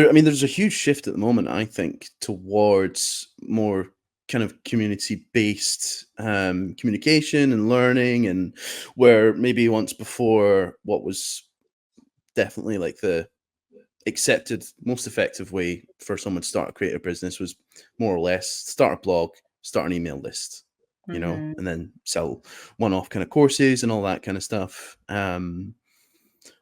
there's a huge shift at the moment, I think, towards more kind of community-based communication and learning, and where maybe once before what was definitely like the accepted most effective way for someone to start a creative business was more or less start a blog, start an email list, Mm-hmm. and then sell one-off kind of courses and all that kind of stuff. Well,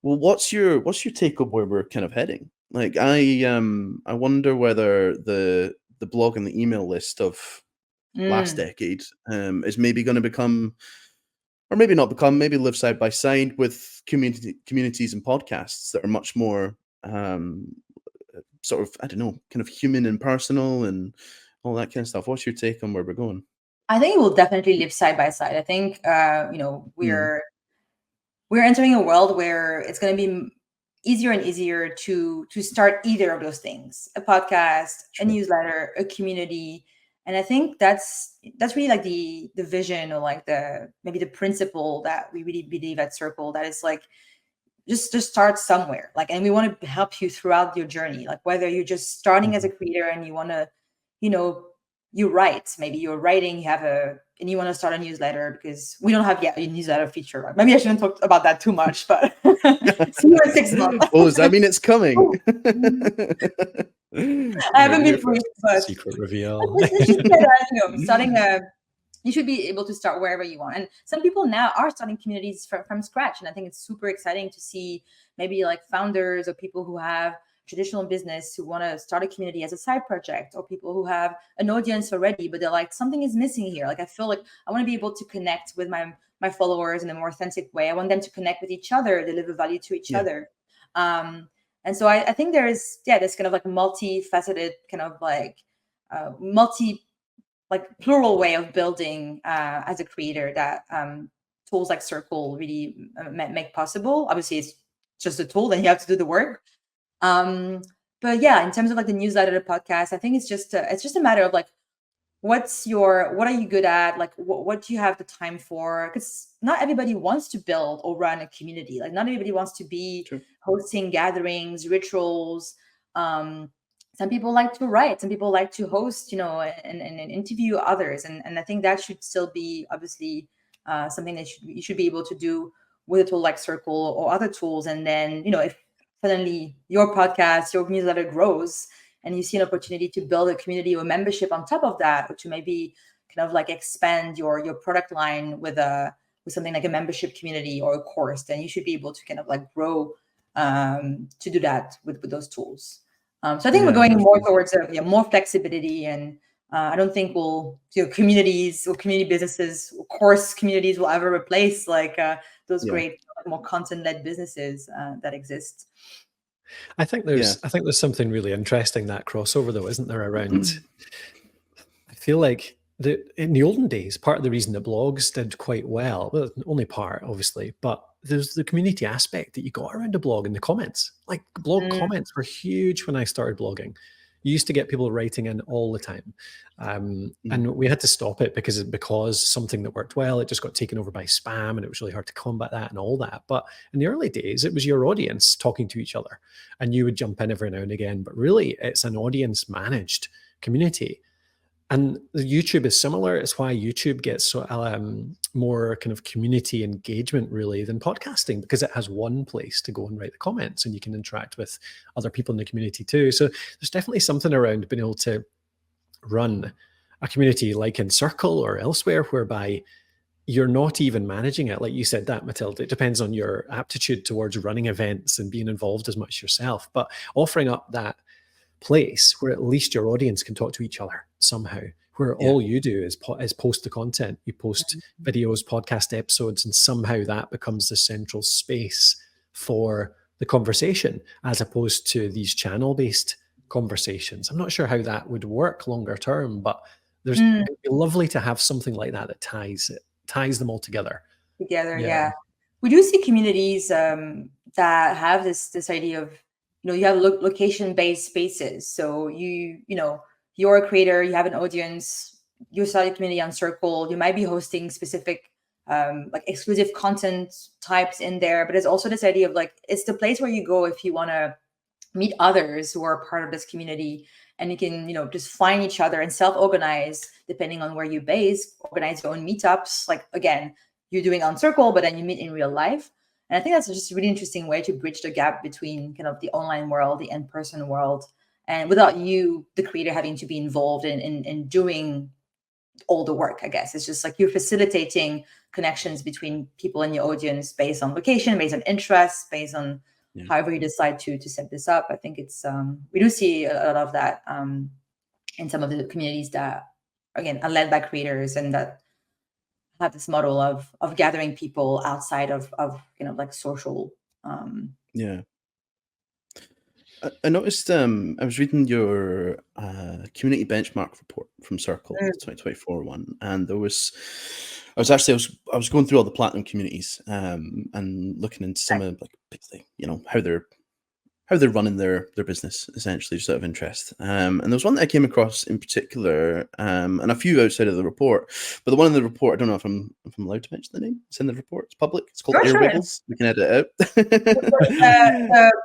what's your take on where we're kind of heading? Like, I wonder whether the blog and the email list of last decade is maybe going to become, or maybe not become, maybe live side by side with communities and podcasts that are much more sort of, I don't know, kind of human and personal and all that kind of stuff. What's your take on where we're going? I think it will definitely live side by side. I think we're entering a world where it's going to be easier and easier to start either of those things: a podcast, a newsletter, a community. And I think that's really like the vision, or like maybe the principle that we really believe at Circle, that is like, just start somewhere. Like, and we want to help you throughout your journey. Like, whether you're just starting as a creator and you want to, you write, maybe you're writing, and you want to start a newsletter, because we don't have yet a newsletter feature. Right? Maybe I shouldn't talk about that too much, but see you in 6 months. Oh, does that mean it's coming? I haven't been briefed, but secret reveal. Starting you should be able to start wherever you want. And some people now are starting communities from scratch. And I think it's super exciting to see maybe like founders or people who have traditional business who want to start a community as a side project, or people who have an audience already, but they're like, something is missing here. Like, I feel like I want to be able to connect with my followers in a more authentic way. I want them to connect with each other, deliver value to each other. And so I think there's kind of like multifaceted, kind of like plural way of building as a creator that tools like Circle really make possible. Obviously, it's just a tool, and you have to do the work. But yeah, in terms of like the newsletter, the podcast, I think it's just a matter of like, what are you good at? Like, what do you have the time for? Because not everybody wants to build or run a community. Like, not everybody wants to be hosting gatherings, rituals. Some people like to write. Some people like to host, and interview others. And I think that should still be obviously something that you should be able to do with a tool like Circle or other tools. And then, if suddenly your podcast, your newsletter grows, and you see an opportunity to build a community or membership on top of that, or to maybe kind of like expand your product line with something like a membership community or a course, then you should be able to kind of like grow to do that with those tools. So I think we're going more towards more flexibility, and I don't think communities or community businesses or course communities will ever replace like those great more content-led businesses that exist. I think there's something really interesting, that crossover though, isn't there, around I feel like in the olden days, part of the reason that blogs did quite well, only part obviously, but there's the community aspect that you got around a blog in the comments. Like, blog comments were huge when I started blogging. You used to get people writing in all the time. And we had to stop it because something that worked well, it just got taken over by spam, and it was really hard to combat that and all that. But in the early days, it was your audience talking to each other, and you would jump in every now and again. But really, it's an audience managed community. And YouTube is similar. It's why YouTube gets more kind of community engagement really than podcasting, because it has one place to go and write the comments, and you can interact with other people in the community too. So there's definitely something around being able to run a community like in Circle or elsewhere, whereby you're not even managing it. Like you said that, Mathilde, it depends on your aptitude towards running events and being involved as much yourself, but offering up that place where at least your audience can talk to each other somehow, where all you do is post the content. You post videos, podcast episodes, and somehow that becomes the central space for the conversation, as opposed to these channel-based conversations. I'm not sure how that would work longer term, but it'd be lovely to have something like that ties them all together. Yeah. We do see communities that have this idea of, you have location-based spaces. So you're a creator, you have an audience, you start a community on Circle, you might be hosting specific like exclusive content types in there, but there's also this idea of like, it's the place where you go if you want to meet others who are part of this community, and you can, just find each other and self-organize depending on where you're based, organize your own meetups. Like, again, you're doing on Circle, but then you meet in real life. And I think that's just a really interesting way to bridge the gap between kind of the online world, the in-person world, and without you, the creator, having to be involved in doing all the work. I guess it's just like you're facilitating connections between people in your audience based on location, based on interest, based on however you decide to set this up. I think it's we do see a lot of that in some of the communities that, again, are led by creators and that have this model of gathering people outside of like social. Yeah. I noticed, I was reading your community benchmark report from Circle, the 2024 one, and I was going through all the platinum communities, and looking into some of, like, basically, how they're running their business, essentially, just out of interest. And there was one that I came across in particular, and a few outside of the report. But the one in the report, I don't know if I'm allowed to mention the name. It's in the report. It's public. It's called Air Wiggles. We can edit it out.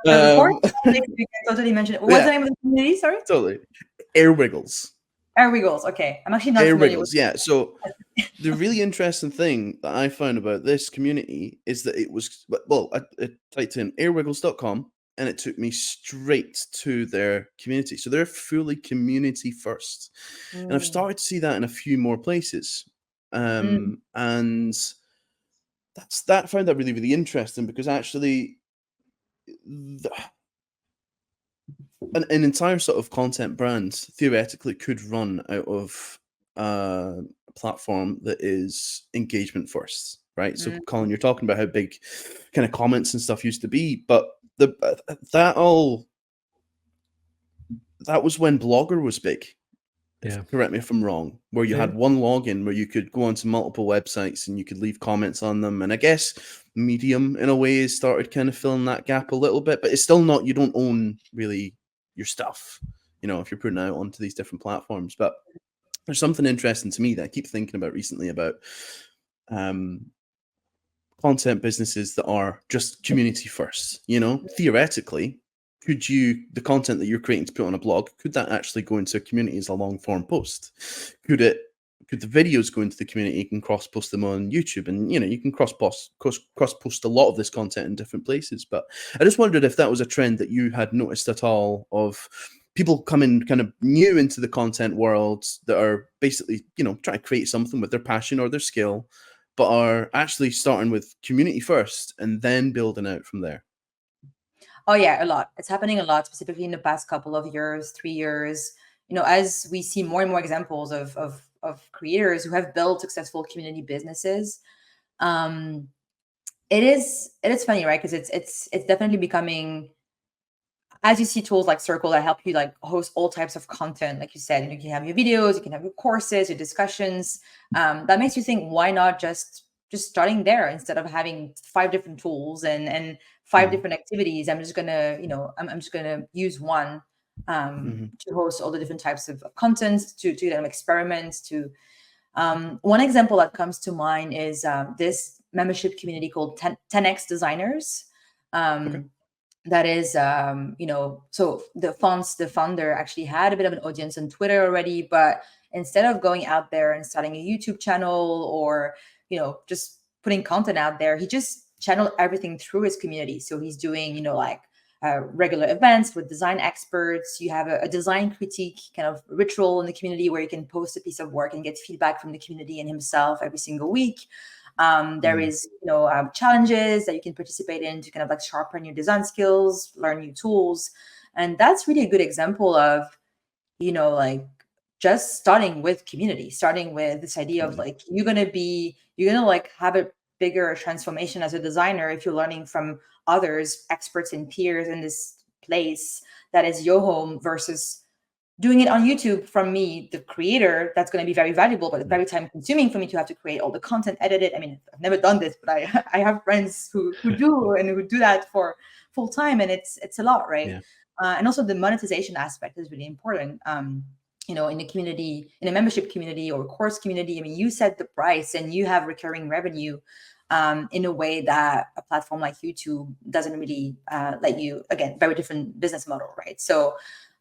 The report, we can totally mention it. What's the name of the community? Sorry. Totally. Air Wiggles. Air Wiggles. Okay, I'm actually not Air familiar Wiggles. with. Yeah. So the really interesting thing that I found about this community is that it was, well, I typed in airwiggles.com. And it took me straight to their community. So they're fully community first. And I've started to see that in a few more places. And I found that really, really interesting, because actually an entire sort of content brand theoretically could run out of a platform that is engagement first, right? So Colin, you're talking about how big kind of comments and stuff used to be, but that was when Blogger was big. Yeah. Correct me if I'm wrong. Where you had one login where you could go onto multiple websites and you could leave comments on them. And I guess Medium, in a way, has started kind of filling that gap a little bit, but it's still not, you don't own really your stuff, if you're putting it out onto these different platforms. But there's something interesting to me that I keep thinking about recently about content businesses that are just community first. Theoretically, the content that you're creating to put on a blog, could that actually go into a community as a long form post? Could the videos go into the community? You can cross post them on YouTube, and you can cross post a lot of this content in different places. But I just wondered if that was a trend that you had noticed at all, of people coming kind of new into the content world that are basically, trying to create something with their passion or their skill, but are actually starting with community first and then building out from there. Oh yeah, a lot. It's happening a lot, specifically in the past couple of years, 3 years. As we see more and more examples of creators who have built successful community businesses. It is funny, right? Because it's definitely becoming, as you see tools like Circle that help you like host all types of content, like you said, you can have your videos, you can have your courses, your discussions. That makes you think, why not just starting there instead of having 5 different tools and 5 different activities? I'm just gonna, I'm just gonna use one to host all the different types of content, to experiments. To one example that comes to mind is this membership community called 10x Designers. That is, so the founder actually had a bit of an audience on Twitter already, but instead of going out there and starting a YouTube channel or, just putting content out there, he just channeled everything through his community. So he's doing, regular events with design experts. You have a design critique kind of ritual in the community where you can post a piece of work and get feedback from the community and himself every single week. There is, challenges that you can participate in to kind of like sharpen your design skills, learn new tools. And that's really a good example of, like just starting with community, starting with this idea of like, you're going to like have a bigger transformation as a designer if you're learning from others, experts and peers in this place that is your home, versus doing it on YouTube from me, the creator. That's going to be very valuable, but it's very time consuming for me to have to create all the content, edit it. I mean, I've never done this, but I have friends who do, and who do that for full time. And it's a lot, right? Yeah. And also the monetization aspect is really important. In a community, in a membership community or course community, I mean, you set the price and you have recurring revenue. in a way that a platform like YouTube doesn't really let you. Again, very different business model, right? So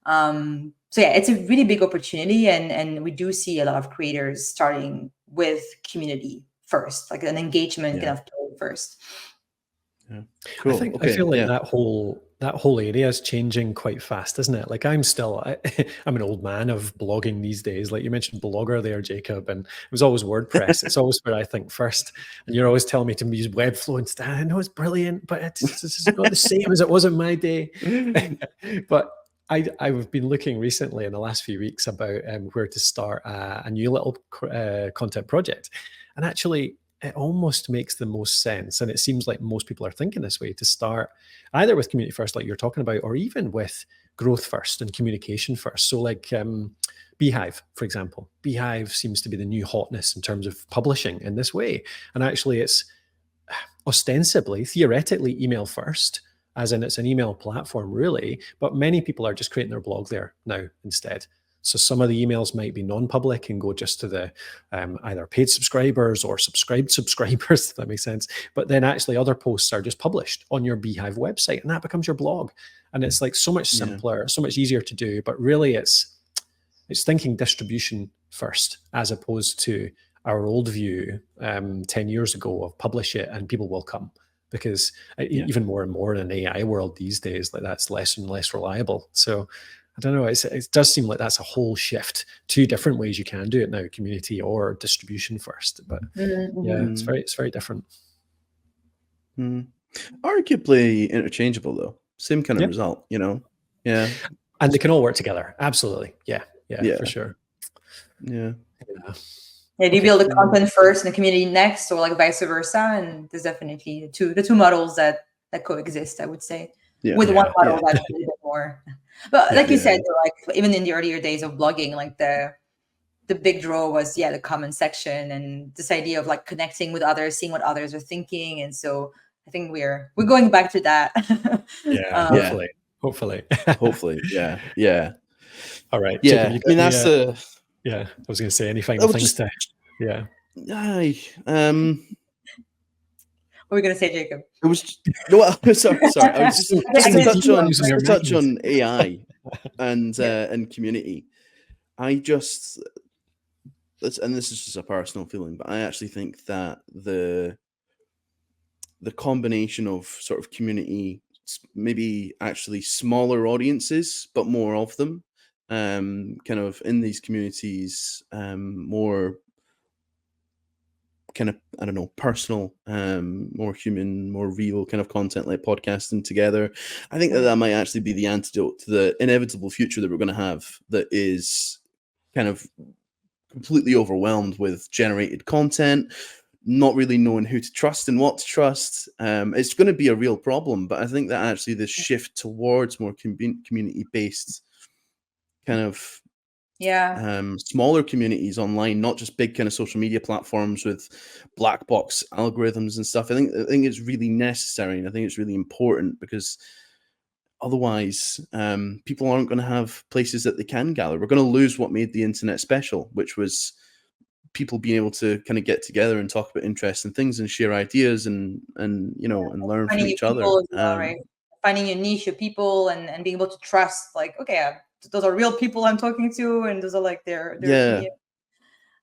yeah, it's a really big opportunity, and we do see a lot of creators starting with community first, like an engagement kind of tool first. Yeah. Cool. I feel like that whole area is changing quite fast, isn't it? Like I'm an old man of blogging these days. Like you mentioned Blogger there, Jacob, and it was always WordPress. It's always where I think first. And you're always telling me to use Webflow and stuff. I know it's brilliant, but it's not the same as it was in my day. But I've been looking recently in the last few weeks about where to start a new little content project. And actually, it almost makes the most sense. And it seems like most people are thinking this way, to start either with community first, like you're talking about, or even with growth first and communication first. So like Beehive, for example. Beehive seems to be the new hotness in terms of publishing in this way. And actually it's ostensibly, theoretically, email first, as in it's an email platform really, but many people are just creating their blog there now instead. So some of the emails might be non-public and go just to the either paid subscribers or subscribed subscribers, if that makes sense. But then actually other posts are just published on your Beehive website, and that becomes your blog. And it's like so much simpler, so much easier to do. But really it's thinking distribution first, as opposed to our old view 10 years ago of publish it and people will come. Because even more and more in an AI world these days, like that's less and less reliable. So I don't know, it does seem like that's a whole shift. Two different ways you can do it now, community or distribution first. But it's very different. Arguably interchangeable though. Same kind of result, you know? Yeah. And they can all work together. Absolutely. Yeah, for sure. Yeah. Do you build the content first and the community next, or like vice versa? And there's definitely the two models that coexist, I would say. With one model that's a little bit more. But like you said, like even in the earlier days of blogging, like the big draw was the comment section and this idea of like connecting with others, seeing what others are thinking. And so I think we're going back to that. Hopefully. Hopefully. Yeah. All right. Yeah. Jacob, I mean, that's I was going to say any final things to. What were we going to say, Jacob? It was sorry. I was just to touch on AI and community. And this is just a personal feeling, but I actually think that the combination of sort of community, maybe actually smaller audiences, but more of them, kind of in these communities, more kind of, I don't know, personal, more human, more real kind of content like podcasting together. I think that might actually be the antidote to the inevitable future that we're going to have, that is kind of completely overwhelmed with generated content, not really knowing who to trust and what to trust. It's going to be a real problem, but I think that actually this shift towards more community-based kind of smaller communities online, not just big kind of social media platforms with black box algorithms and stuff. I think it's really necessary, and I think it's really important, because otherwise people aren't going to have places that they can gather. We're going to lose what made the internet special, which was people being able to kind of get together and talk about interesting things and share ideas and learn from each other. Right? Finding your niche of people and being able to trust, like, okay, those are real people I'm talking to, and those are like their opinion.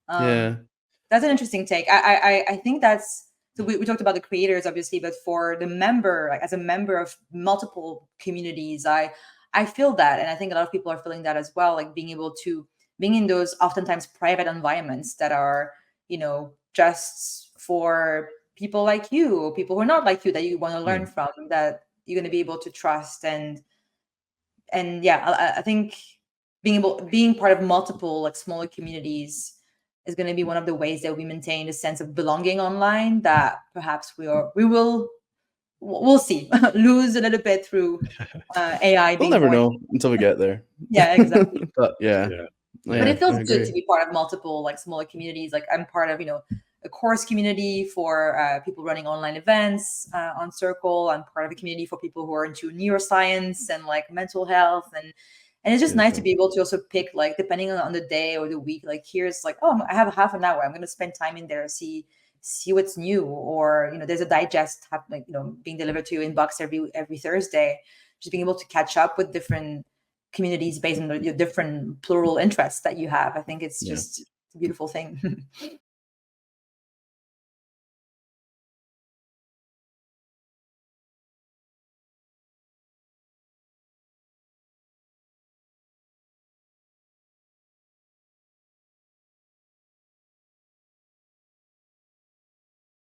That's an interesting take. I think that's, so we talked about the creators obviously, but for the member, like as a member of multiple communities, I feel that, and I think a lot of people are feeling that as well, like being able to being in those oftentimes private environments that are, just for people like you, or people who are not like you, that you want to learn from, that you're going to be able to trust. And I think being part of multiple like smaller communities is going to be one of the ways that we maintain a sense of belonging online, that perhaps we'll see lose a little bit through AI. We'll never know until we get there. Yeah, exactly. But but it feels good to be part of multiple like smaller communities. Like I'm part of a course community for people running online events on Circle. I'm part of a community for people who are into neuroscience and like mental health, and it's just nice to be able to also pick, like, depending on the day or the week, like here's like, oh, I have half an hour, I'm going to spend time in there, see see what's new, or there's a digest happening, being delivered to your inbox every Thursday. Just being able to catch up with different communities based on your different plural interests that you have. I think it's just a beautiful thing.